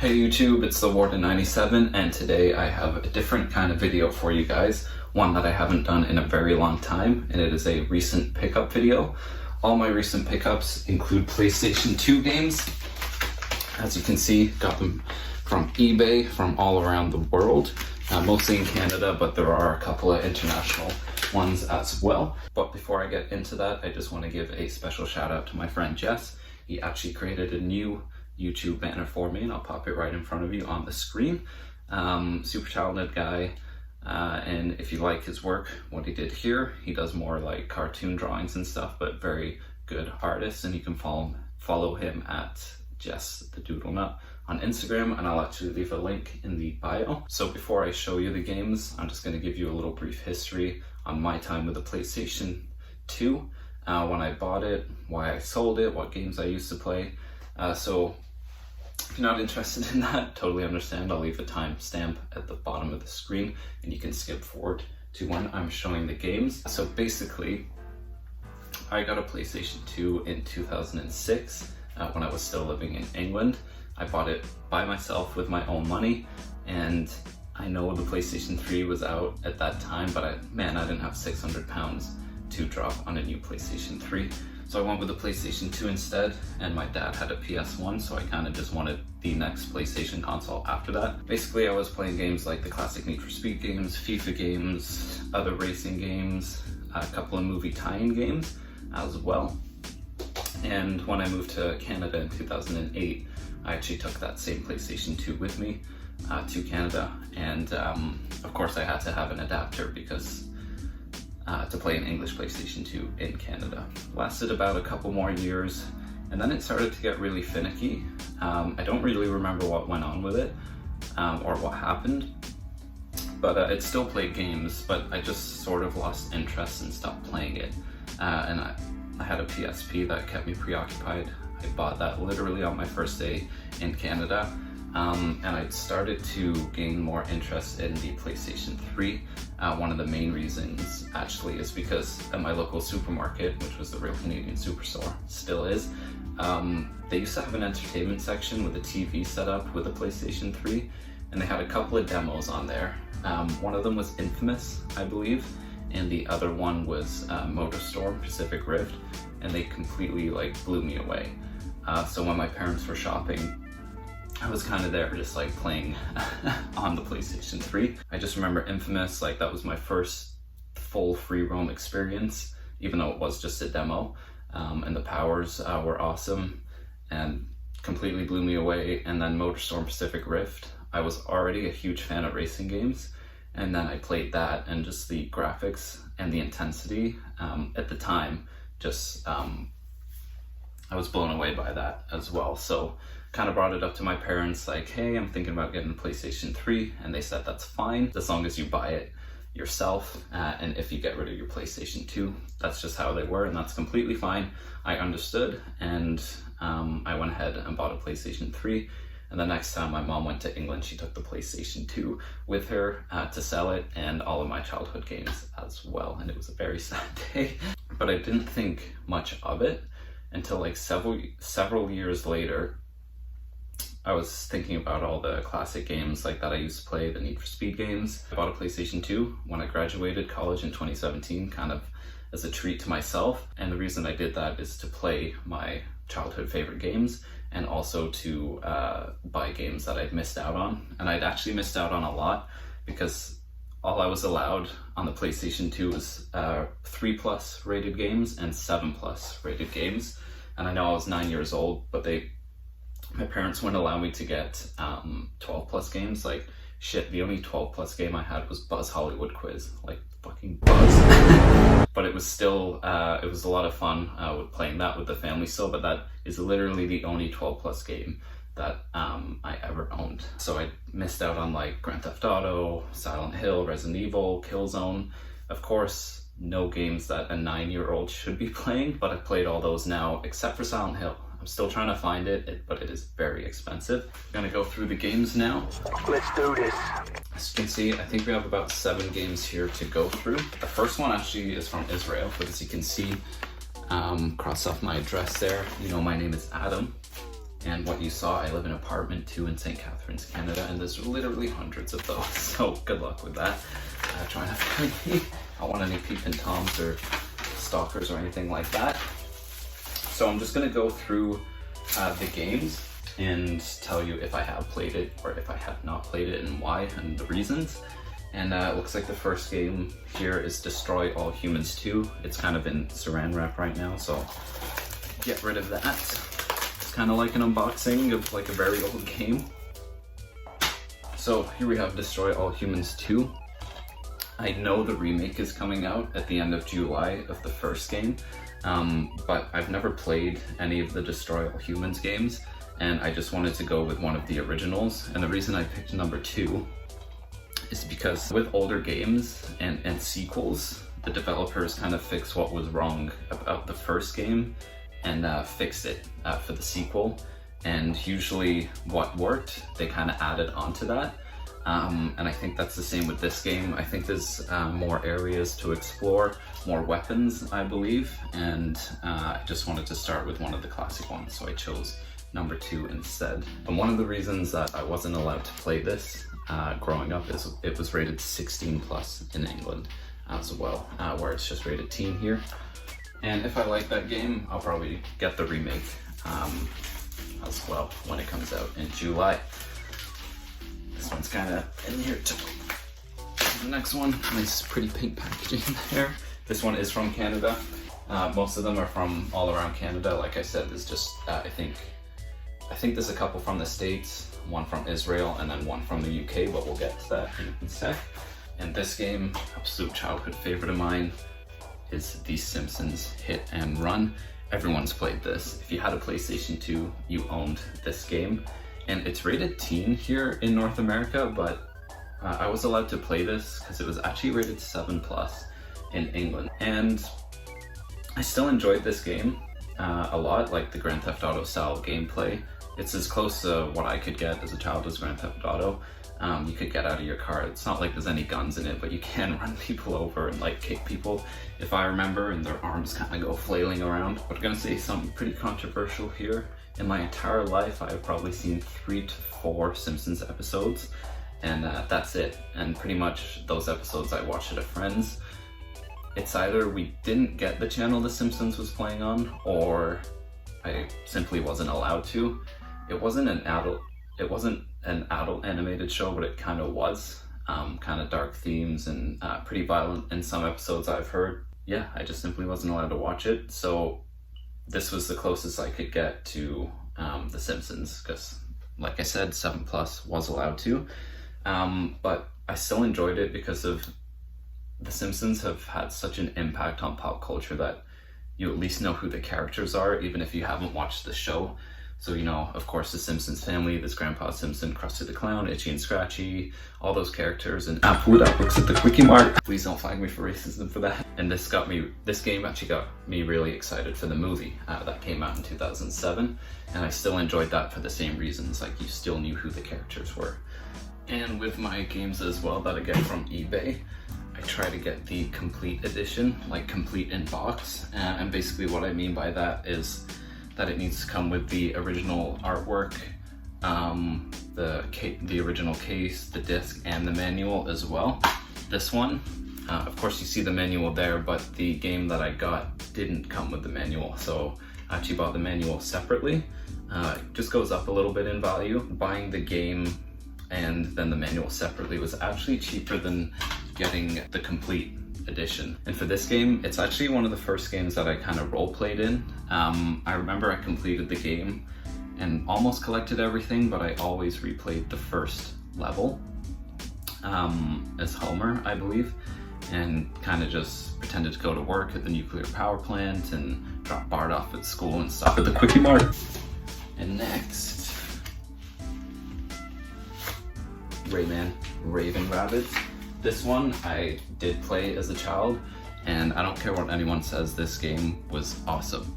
Hey YouTube, it's the Warden97, and today I have a different kind of video for you guys, one that I haven't done in a very long time, and it is a recent pickup video. All my recent pickups include PlayStation 2 games. As you can see, got them from eBay from all around the world, mostly in Canada, but there are a couple of international ones as well. But before I get into that, I just want to give a special shout out to my friend Jess. He actually created a new YouTube banner for me, and I'll pop it right in front of you on the screen. Super talented guy, and if you like his work, what he did here, he does more like cartoon drawings and stuff, but very good artist, and you can follow him at Jess the Doodle Nut on Instagram, and I'll actually leave a link in the bio. So before I show you the games, I'm just going to give you a little brief history on my time with the PlayStation 2, when I bought it, why I sold it, what games I used to play. So if you're not interested in that, totally understand. I'll leave a timestamp at the bottom of the screen and you can skip forward to when I'm showing the games. So basically, I got a PlayStation 2 in 2006 when I was still living in England. I bought it by myself with my own money, and I know the PlayStation 3 was out at that time, but I didn't have £600 to drop on a new PlayStation 3. So I went with the PlayStation 2 instead, and my dad had a PS1, so I kind of just wanted the next PlayStation console after that. Basically, I was playing games like the classic Need for Speed games, FIFA games, other racing games, a couple of movie tie-in games as well. And when I moved to Canada in 2008, I actually took that same PlayStation 2 with me to Canada, and of course I had to have an adapter because to play an English PlayStation 2 in Canada. Lasted about a couple more years, and then it started to get really finicky. I don't really remember what went on with it or what happened, but it still played games, but I just sort of lost interest and stopped playing it. And I had a PSP that kept me preoccupied. I bought that literally on my first day in Canada. And I started to gain more interest in the PlayStation 3. One of the main reasons actually is because at my local supermarket, which was the Real Canadian Superstore, still is, they used to have an entertainment section with a TV set up with a PlayStation 3, and they had a couple of demos on there. One of them was Infamous, I believe, and the other one was MotorStorm Pacific Rift, and they completely blew me away. So when my parents were shopping, I was kind of there just playing on the PlayStation 3. I just remember Infamous, that was my first full free roam experience, even though it was just a demo. And the powers were awesome and completely blew me away. And then MotorStorm Pacific Rift, I was already a huge fan of racing games. And then I played that, and just the graphics and the intensity at the time, just I was blown away by that as well. So kind of brought it up to my parents, hey, I'm thinking about getting a PlayStation 3, and they said that's fine as long as you buy it yourself, and if you get rid of your PlayStation 2. That's just how they were, and that's completely fine. I understood, and I went ahead and bought a PlayStation 3. And the next time my mom went to England, she took the PlayStation 2 with her to sell it, and all of my childhood games as well, and it was a very sad day. But I didn't think much of it until several years later. I was thinking about all the classic games that I used to play, the Need for Speed games. I bought a PlayStation 2 when I graduated college in 2017, kind of as a treat to myself. And the reason I did that is to play my childhood favorite games, and also to buy games that I'd missed out on. And I'd actually missed out on a lot, because all I was allowed on the PlayStation 2 was 3+ rated games and 7+ rated games. And I know I was 9 years old, but my parents wouldn't allow me to get 12+ games. The only 12+ game I had was Buzz Hollywood Quiz, fucking Buzz. But it was still, it was a lot of fun with playing that with the family still, but that is literally the only 12+ game that I ever owned. So I missed out on Grand Theft Auto, Silent Hill, Resident Evil, Killzone. Of course, no games that a 9-year-old should be playing, but I played all those now except for Silent Hill. I'm still trying to find it, but it is very expensive. I'm gonna go through the games now. Let's do this. As you can see, I think we have about 7 games here to go through. The first one actually is from Israel, but as you can see, cross off my address there, my name is Adam. And what you saw, I live in apartment 2 in St. Catharines, Canada, and there's literally hundreds of those, so good luck with that. Try not to find me. I don't want any peeping toms or stalkers or anything like that. So I'm just gonna go through the games and tell you if I have played it or if I have not played it and why and the reasons. And it looks like the first game here is Destroy All Humans 2. It's kind of in saran wrap right now, so get rid of that. It's kind of like an unboxing of like a very old game. So here we have Destroy All Humans 2. I know the remake is coming out at the end of July of the first game, but I've never played any of the Destroy All Humans games, and I just wanted to go with one of the originals. And the reason I picked number 2 is because with older games and sequels, the developers kind of fix what was wrong about the first game and fixed it for the sequel. And usually what worked, they kind of added onto that. And I think that's the same with this game. I think there's more areas to explore, more weapons, I believe. And I just wanted to start with one of the classic ones, so I chose number 2 instead. And one of the reasons that I wasn't allowed to play this growing up is it was rated 16 plus in England as well, where it's just rated teen here. And if I like that game, I'll probably get the remake as well when it comes out in July. This one's kind of in here too. The next one, nice pretty pink packaging there. This one is from Canada. Most of them are from all around Canada. Like I said, there's just, I think there's a couple from the States, one from Israel, and then one from the UK, but we'll get to that in a sec. And this game, absolute childhood favorite of mine, is the Simpsons Hit and Run. Everyone's played this. If you had a PlayStation 2, you owned this game. And it's rated teen here in North America, but I was allowed to play this because it was actually rated 7 plus in England. And I still enjoyed this game a lot, like the Grand Theft Auto style gameplay. It's as close to what I could get as a child as Grand Theft Auto. You could get out of your car. It's not like there's any guns in it, but you can run people over and like kick people, if I remember, and their arms kind of go flailing around. But I'm gonna say something pretty controversial here. In my entire life, I've probably seen 3 to 4 Simpsons episodes, and that's it. And pretty much those episodes I watched at a friend's. It's either we didn't get the channel The Simpsons was playing on, or I simply wasn't allowed to. It wasn't an adult animated show, but it kind of was. Kind of dark themes and pretty violent in some episodes I've heard. Yeah, I just simply wasn't allowed to watch it. So this was the closest I could get to The Simpsons, because like I said, 7 plus was allowed to. But I still enjoyed it because of The Simpsons have had such an impact on pop culture that you at least know who the characters are, even if you haven't watched the show. So, you know, of course, the Simpsons family, there's Grandpa Simpson, Krusty the Clown, Itchy and Scratchy, all those characters, and Applewood looks at the Quickie Mart. Please don't flag me for racism for that. And this game actually got me really excited for the movie that came out in 2007, and I still enjoyed that for the same reasons, like you still knew who the characters were. And with my games as well that I get from eBay, I try to get the complete edition, like complete in box, and basically what I mean by that is that it needs to come with the original artwork, the original case, the disc, and the manual as well. This one, of course you see the manual there, but the game that I got didn't come with the manual, so I actually bought the manual separately. It just goes up a little bit in value. Buying the game and then the manual separately was actually cheaper than getting the complete edition. And for this game, it's actually one of the first games that I kind of role played in. I remember I completed the game and almost collected everything, but I always replayed the first level as Homer, I believe, and kind of just pretended to go to work at the nuclear power plant and drop Bart off at school and stop at the Quickie Mart. And next, Raving Rabbids. This one I did play as a child, and I don't care what anyone says, this game was awesome.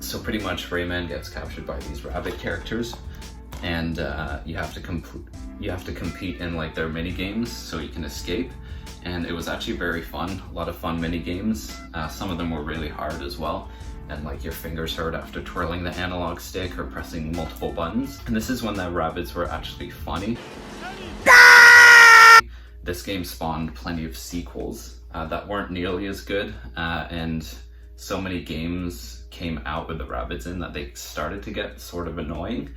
So pretty much Rayman gets captured by these rabbit characters, and you have to compete in like their mini games so you can escape. and it was actually very fun. A lot of fun mini games. Some of them were really hard as well, and like your fingers hurt after twirling the analog stick or pressing multiple buttons. And this is when the Rabbids were actually funny. This game spawned plenty of sequels that weren't nearly as good, and so many games came out with the Rabbids in that they started to get sort of annoying.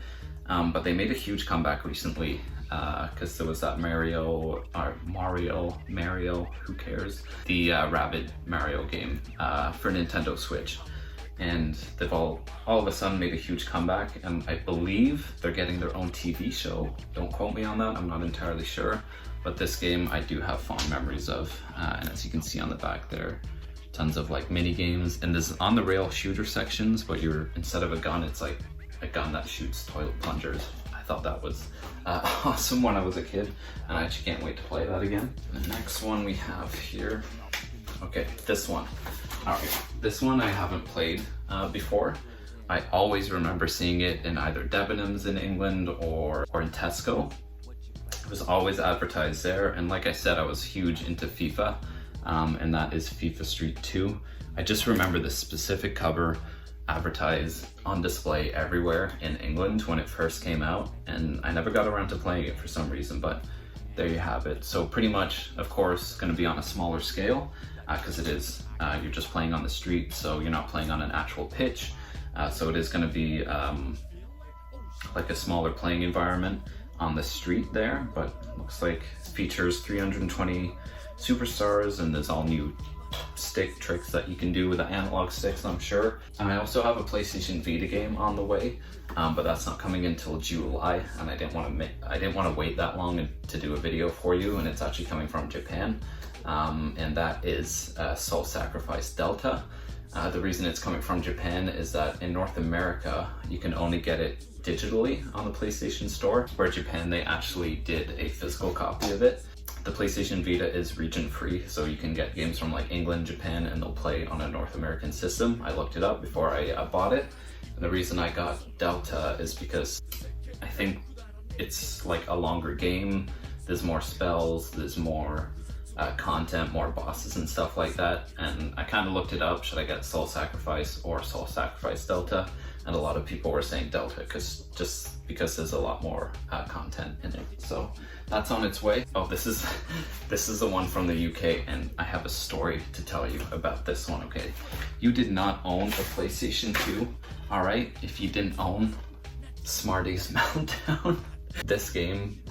But they made a huge comeback recently because there was that Mario, who cares? The Rabbids Mario game for Nintendo Switch. And they've all of a sudden made a huge comeback, and I believe they're getting their own TV show. Don't quote me on that, I'm not entirely sure. But this game I do have fond memories of, and as you can see on the back there, tons of like mini games, and there's on the rail shooter sections, but instead of a gun, it's like a gun that shoots toilet plungers. I thought that was awesome when I was a kid, and I actually can't wait to play that again. The next one we have here, okay, this one. All right, this one I haven't played before. I always remember seeing it in either Debenhams in England or in Tesco. It was always advertised there, and like I said, I was huge into FIFA, and that is FIFA Street 2. I just remember the specific cover advertised on display everywhere in England when it first came out, and I never got around to playing it for some reason, but there you have it. So pretty much, of course, going to be on a smaller scale because it is, you're just playing on the street, so you're not playing on an actual pitch. So it is going to be like a smaller playing environment on the street there, but looks like it features 320 superstars, and there's all new stick tricks that you can do with the analog sticks, I'm sure. And I also have a PlayStation Vita game on the way, but that's not coming until July, and I didn't want to wait that long to do a video for you, and it's actually coming from Japan, and that is Soul Sacrifice Delta. The reason it's coming from Japan is that in North America, you can only get it digitally on the PlayStation Store, where Japan, they actually did a physical copy of it. The PlayStation Vita is region free, so you can get games from like England, Japan, and they'll play on a North American system. I looked it up before I bought it, and the reason I got Delta is because I think it's like a longer game, there's more spells, there's more content, more bosses and stuff like that, and I kind of looked it up, should I get Soul Sacrifice or Soul Sacrifice Delta? And a lot of people were saying Delta just because there's a lot more content in it. So that's on its way. Oh, this is the one from the UK, and I have a story to tell you about this one, okay? You did not own a PlayStation 2, all right? If you didn't own Smarties Meltdown. This game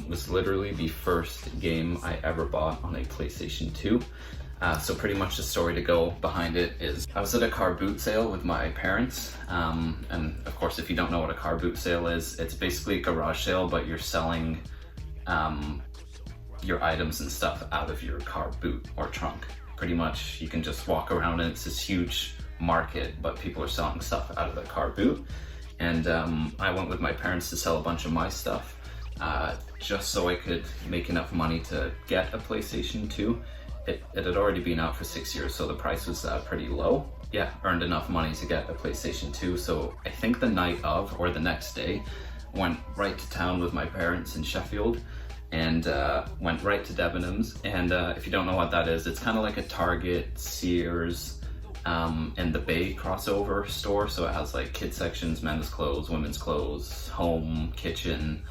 was literally the first game I ever bought on a PlayStation 2. So pretty much the story to go behind it is I was at a car boot sale with my parents, and of course if you don't know what a car boot sale is, it's basically a garage sale, but you're selling your items and stuff out of your car boot or trunk. Pretty much you can just walk around and it's this huge market, but people are selling stuff out of the car boot. And I went with my parents to sell a bunch of my stuff just so I could make enough money to get a PlayStation 2. It had already been out for 6 years, so the price was pretty low. Yeah, earned enough money to get a PlayStation 2, so I think the night of, or the next day, went right to town with my parents in Sheffield, and went right to Debenhams. And if you don't know what that is, it's kind of like a Target, Sears, and the Bay crossover store, so it has like kids sections, men's clothes, women's clothes, home, kitchen,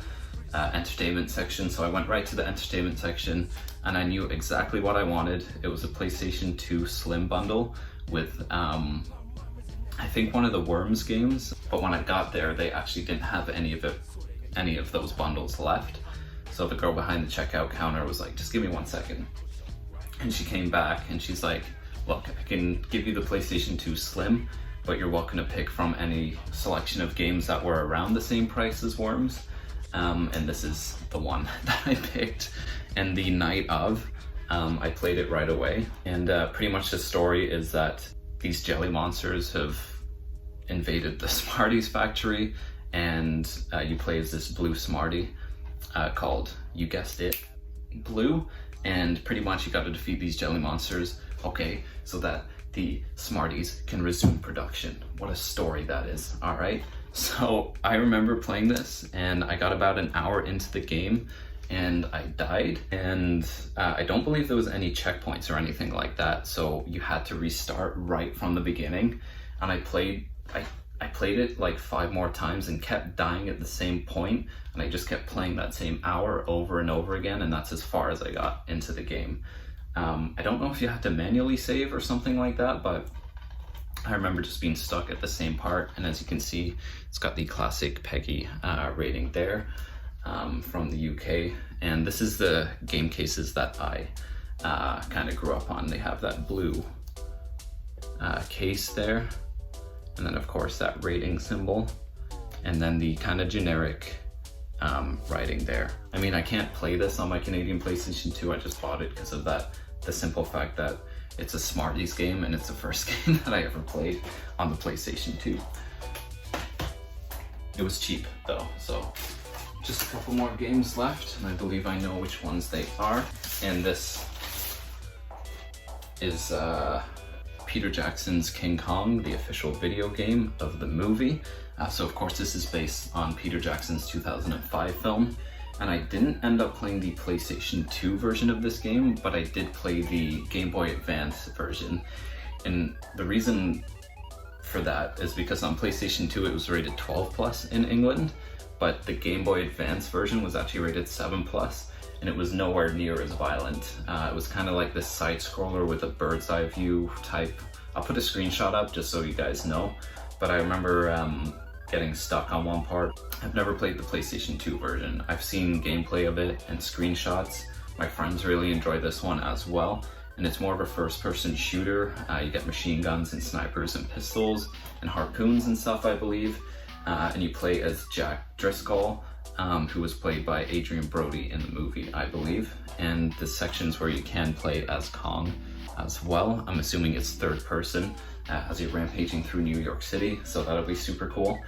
entertainment section. So I went right to the entertainment section, and I knew exactly what I wanted. It was a PlayStation 2 Slim bundle with I think one of the Worms games, but when I got there they actually didn't have any of those bundles left. So the girl behind the checkout counter was like, just give me 1 second, and she came back and she's like, look, I can give you the PlayStation 2 Slim, but you're welcome to pick from any selection of games that were around the same price as Worms. And this is the one that I picked. And the night of, I played it right away. And pretty much the story is that these jelly monsters have invaded the Smarties factory, and you play as this blue Smartie called, you guessed it, Blue. And pretty much you got to defeat these jelly monsters, okay, so that the Smarties can resume production. What a story that is, all right? So I remember playing this, and I got about an hour into the game, and I died, and I don't believe there was any checkpoints or anything like that, so you had to restart right from the beginning. And I played it like 5 more times and kept dying at the same point, and I just kept playing that same hour over and over again, and that's as far as I got into the game. I don't know if you have to manually save or something like that, but I remember just being stuck at the same part. And as you can see, it's got the classic Peggy rating there from the UK. And this is the game cases that I kind of grew up on. They have that blue case there, and then of course that rating symbol, and then the kind of generic writing there. I mean, I can't play this on my Canadian PlayStation 2. I just bought it because of the simple fact that it's a Smarties game, and it's the first game that I ever played on the PlayStation 2. It was cheap though, so just a couple more games left, and I believe I know which ones they are. And this is Peter Jackson's King Kong, the official video game of the movie. So of course this is based on Peter Jackson's 2005 film. And I didn't end up playing the PlayStation 2 version of this game, but I did play the Game Boy Advance version. And the reason for that is because on PlayStation 2 it was rated 12+ in England, but the Game Boy Advance version was actually rated 7+, and it was nowhere near as violent. It was kind of like this side scroller with a bird's eye view type. I'll put a screenshot up just so you guys know, but I remember getting stuck on one part. I've never played the PlayStation 2 version. I've seen gameplay of it and screenshots. My friends really enjoy this one as well, and it's more of a first-person shooter. You get machine guns and snipers and pistols and harpoons and stuff, I believe. And you play as Jack Driscoll, who was played by Adrian Brody in the movie, I believe. And the sections where you can play as Kong as well. I'm assuming it's third person as you're rampaging through New York City, so that'll be super cool.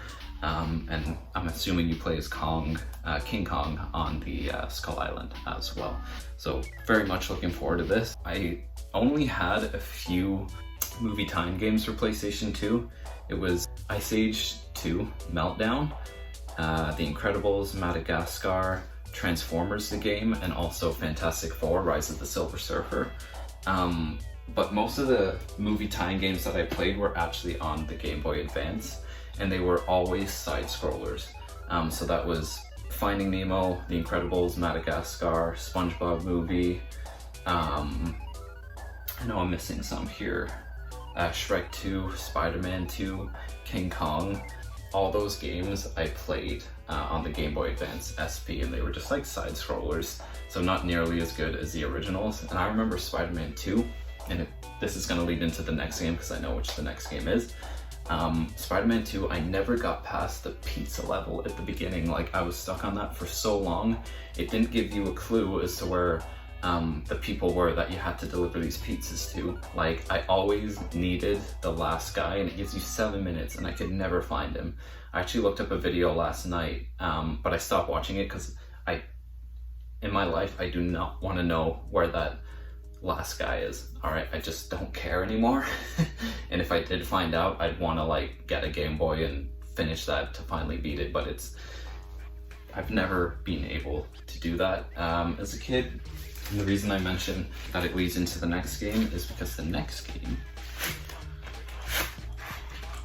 And I'm assuming you play as King Kong on the Skull Island as well. So very much looking forward to this. I only had a few movie time games for PlayStation 2. It was Ice Age 2 Meltdown, The Incredibles, Madagascar, Transformers the game, and also Fantastic Four, Rise of the Silver Surfer. But most of the movie tie-in games that I played were actually on the Game Boy Advance, and they were always side-scrollers. So that was Finding Nemo, The Incredibles, Madagascar, Spongebob movie. I know I'm missing some here. Shrek 2, SpiderMan 2, King Kong. All those games I played on the Game Boy Advance SP, and they were just like side-scrollers, so not nearly as good as the originals. And I remember Spider-Man 2, and this is going to lead into the next game because I know which the next game is. Spider-Man 2, I never got past the pizza level at the beginning. Like, I was stuck on that for so long. It didn't give you a clue as to where the people were that you had to deliver these pizzas to. Like, I always needed the last guy, and it gives you 7 minutes, and I could never find him. I actually looked up a video last night, but I stopped watching it because in my life, I do not want to know where that last guy is. Alright, I just don't care anymore. And if I did find out, I'd want to like get a Game Boy and finish that to finally beat it, but I've never been able to do that as a kid. And the reason I mention that it leads into the next game is because the next game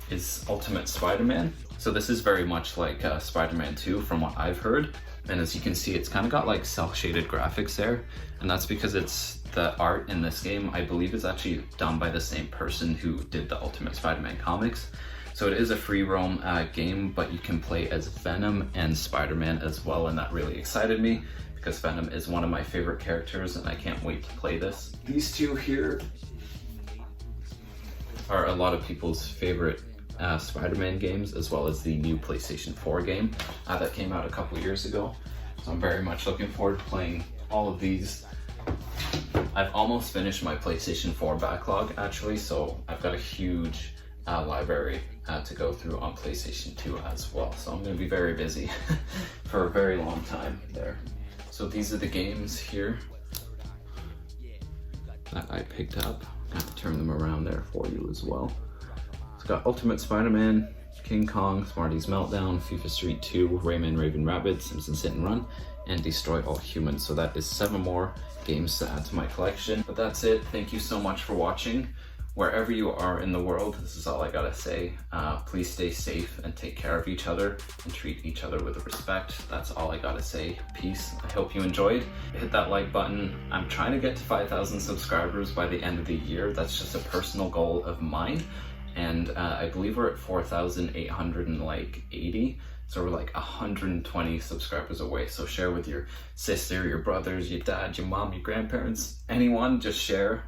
is Ultimate Spider-Man. So this is very much like Spider-Man 2 from what I've heard. And as you can see, it's kind of got like cel-shaded graphics there. And that's because the art in this game, I believe, is actually done by the same person who did the Ultimate Spider-Man comics. So it is a free roam game, but you can play as Venom and Spider-Man as well, and that really excited me because Venom is one of my favorite characters and I can't wait to play this. These two here are a lot of people's favorite Spider-Man games, as well as the new PlayStation 4 game that came out a couple years ago. So I'm very much looking forward to playing all of these. I've almost finished my PlayStation 4 backlog actually, so I've got a huge library to go through on PlayStation 2 as well. So I'm going to be very busy for a very long time there. So these are the games here that I picked up. I'm going to turn them around there for you as well. It's got Ultimate Spider-Man, King Kong, Smarties Meltdown, FIFA Street 2, Raving Rabbids, Simpsons Hit Run, and Destroy All Humans. So that is 7 more games to add to my collection. But that's it. Thank you so much for watching. Wherever you are in the world, this is all I gotta say. Please stay safe and take care of each other and treat each other with respect. That's all I gotta say. Peace. I hope you enjoyed. Hit that like button. I'm trying to get to 5,000 subscribers by the end of the year. That's just a personal goal of mine. And I believe we're at 4,880. So we're like 120 subscribers away. So share with your sister, your brothers, your dad, your mom, your grandparents, anyone, just share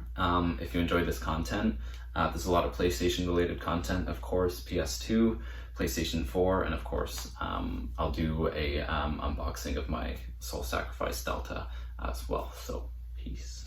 if you enjoy this content. There's a lot of PlayStation related content, of course, PS2, PlayStation 4, and of course, I'll do a unboxing of my Soul Sacrifice Delta as well. So peace.